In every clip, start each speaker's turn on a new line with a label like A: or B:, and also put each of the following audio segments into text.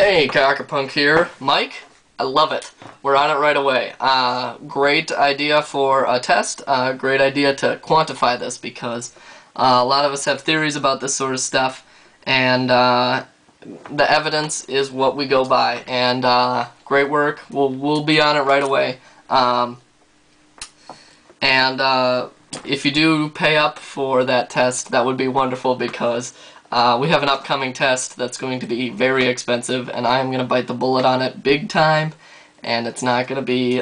A: Hey, Cockapunk here. Mike, I love it. We're on it right away. Great idea for a test. Great idea to quantify this because a lot of us have theories about this sort of stuff, and the evidence is what we go by. And great work. We'll be on it right away. If you do pay up for that test, that would be wonderful because we have an upcoming test that's going to be very expensive, and I am going to bite the bullet on it big time, and it's not going to be,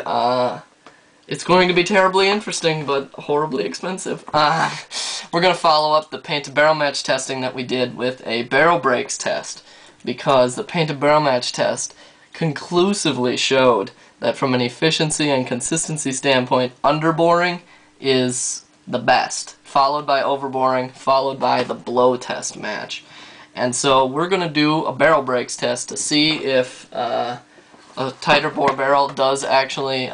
A: it's going to be terribly interesting, but horribly expensive. We're going to follow up the paint-to-barrel match testing that we did with a barrel breaks test, because the paint-to-barrel match test conclusively showed that from an efficiency and consistency standpoint, underboring is the best, followed by overboring, followed by the blow test match. And so we're going to do a barrel breaks test to see if a tighter bore barrel does actually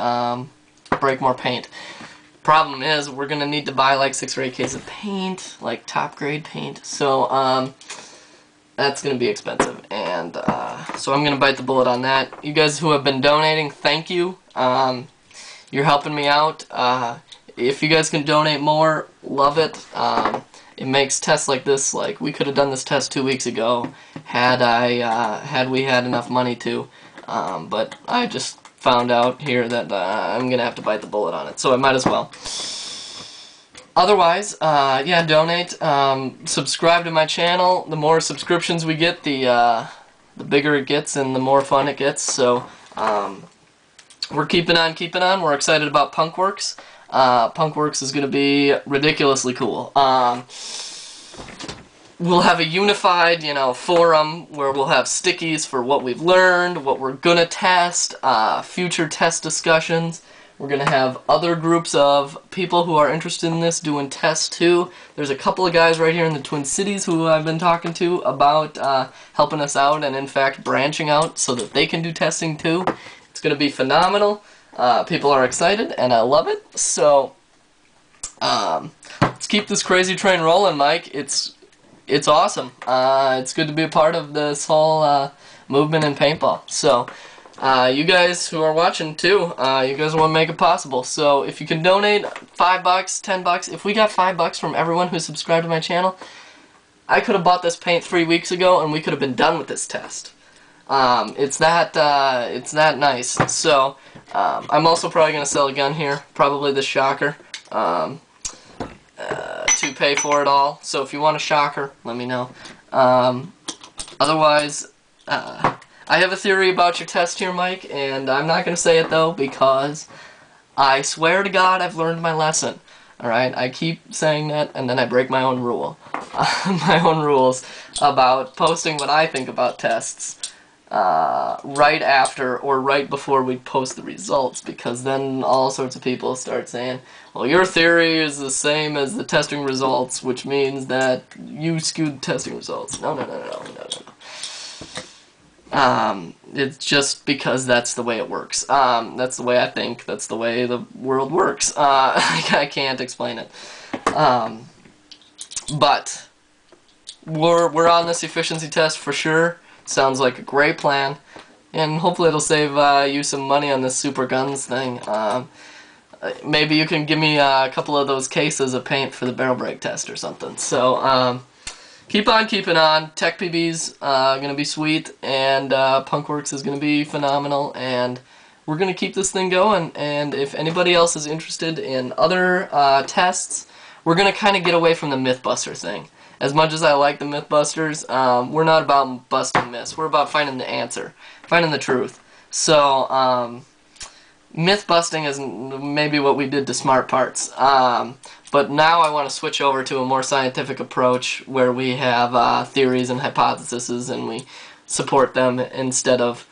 A: break more paint. Problem is, we're going to need to buy like 6 or 8 cases of paint, like top grade paint, so that's going to be expensive, and so I'm going to bite the bullet on that. You guys who have been donating, thank you. You're helping me out. If you guys can donate more, love it. It makes tests like this, like we could have done this test 2 weeks ago had we had enough money to, but I just found out here that I'm gonna have to bite the bullet on it, so I might as well. Otherwise, yeah, donate, subscribe to my channel. The more subscriptions we get, the bigger it gets and the more fun it gets, so we're keeping on. We're excited about Punkworks. Punkworks is going to be ridiculously cool. We'll have a unified, forum where we'll have stickies for what we've learned, what we're going to test, future test discussions. We're going to have other groups of people who are interested in this doing tests too. There's a couple of guys right here in the Twin Cities who I've been talking to about helping us out and in fact branching out so that they can do testing too. It's going to be phenomenal. People are excited, and I love it. So, let's keep this crazy train rolling, Mike. It's awesome. It's good to be a part of this whole movement in paintball. So, you guys who are watching too, you guys want to make it possible. So, if you can donate $5, $10, if we got $5 from everyone who subscribed to my channel, I could have bought this paint 3 weeks ago, and we could have been done with this test. It's that nice. So, I'm also probably going to sell a gun here, probably the shocker, to pay for it all. So if you want a shocker, let me know. Otherwise, I have a theory about your test here, Mike, and I'm not going to say it though because I swear to God I've learned my lesson. Alright, I keep saying that and then I break my own rule. My own rules about posting what I think about tests. Right after or right before we post the results, because then all sorts of people start saying, well, your theory is the same as the testing results, which means that you skewed testing results. No. It's just because that's the way it works. That's the way I think. That's the way the world works. I can't explain it. But we're on this efficiency test for sure. Sounds like a great plan, and hopefully it'll save you some money on this super guns thing. Maybe you can give me a couple of those cases of paint for the barrel break test or something. So keep on keeping on. TechPB's gonna be sweet, and Punkworks is gonna be phenomenal, and we're gonna keep this thing going. And if anybody else is interested in other tests, we're gonna kind of get away from the Mythbuster thing. As much as I like the Mythbusters, we're not about busting myths. We're about finding the answer, finding the truth. So, myth busting is maybe what we did to smart parts. But now I want to switch over to a more scientific approach where we have theories and hypotheses and we support them instead of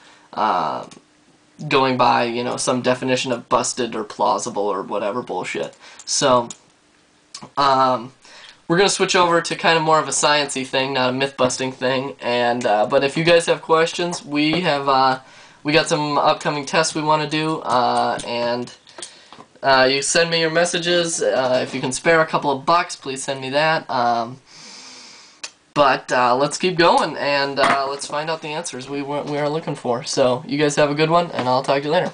A: going by, some definition of busted or plausible or whatever bullshit. So, we're going to switch over to kind of more of a sciencey thing, not a myth-busting thing. And but if you guys have questions, we got some upcoming tests we want to do, and you send me your messages. If you can spare a couple of bucks, please send me that. But let's keep going, and let's find out the answers we are looking for. So you guys have a good one, and I'll talk to you later.